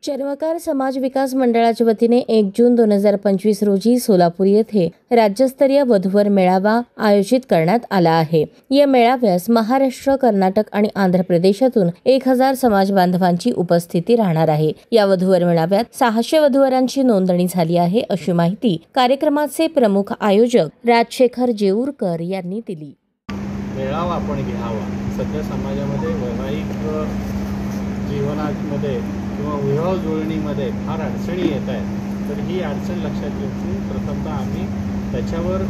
चर्मकार समाज विकास मंडळाच्या वतीने 1 जून 2025 रोजी सोलापूर येथे राज्यस्तरीय वधूवर मेळावा आयोजित करण्यात आला आहे। या मेळाव्यास महाराष्ट्र, कर्नाटक आणि आंध्र प्रदेशातून 1000 समाज बांधवांची उपस्थिती राहणार आहे। या वधूवर मेळाव्यात 600 वधूवरांची नोंदणी झाली आहे, अशी माहिती कार्यक्रमाचे प्रमुख आयोजक राजशेखर जेऊरकर यांनी दिली। मेळावा आपण घ्यावा। सध्या समाजामध्ये वैवाहिक जीवनामध्ये किंवा विवाह जुळणीमध्ये फार अडचणी येत आहेत, तर ही अडचण लक्षात घेऊन प्रथमतः आम्ही त्याच्यावर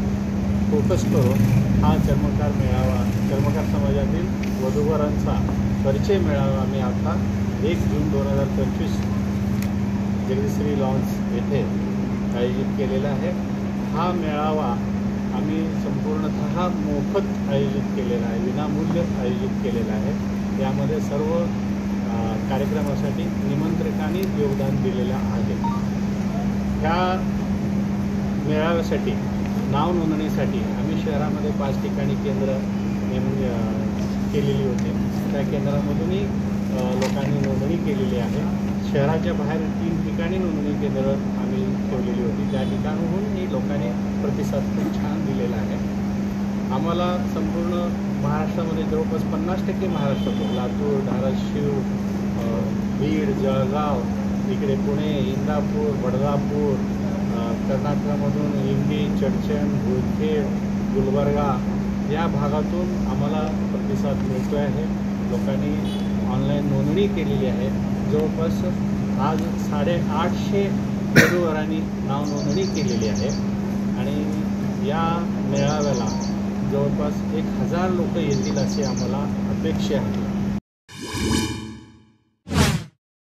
फोकस करून हा चर्मकार मेळावा, चर्मकार समाजातील वधूवरांचा परिचय मेळावा आम्ही आता 1 जून 2025 जगदीश्वरी लॉन्स येथे आयोजित केलेला आहे। हा मेळावा आम्ही संपूर्णतः मोफत आयोजित केलेला आहे, विनामूल्य आयोजित केलेला आहे। यामध्ये सर्व कार्यक्रमासाठी निमंत्रकांनी योगदान दिलेलं आहे। ह्या मेळाव्यासाठी नाव नोंदणीसाठी आम्ही शहरामध्ये 5 ठिकाणी केंद्र केलेली होती। त्या केंद्रामधूनही लोकांनी नोंदणी केलेली आहे। शहराच्या बाहेर 3 ठिकाणी नोंदणी केंद्र आम्ही ठेवलेली होती, त्या ठिकाणाहूनही लोकांनी प्रतिसाद खूप छान दिलेला आहे। आम्हाला संपूर्ण महाराष्ट्रामध्ये जवळपास 50% महाराष्ट्रातून लातूर, धाराशिव, बीड, जळगाव, इकडे पुणे, इंदापूर, बडगापूर, कर्नाटकामधून इंडी, चडचण, मुदखेड, गुलबर्गा या भागातून आम्हाला प्रतिसाद मिळतो आहे। लोकांनी ऑनलाईन नोंदणी केलेली आहे। जवळपास आज 850 वधूवरांनी नाव नोंदणी केलेली आहे आणि या मेळाव्याला जवळपास 1000 लोक येतील अशी आम्हाला अपेक्षा आहे।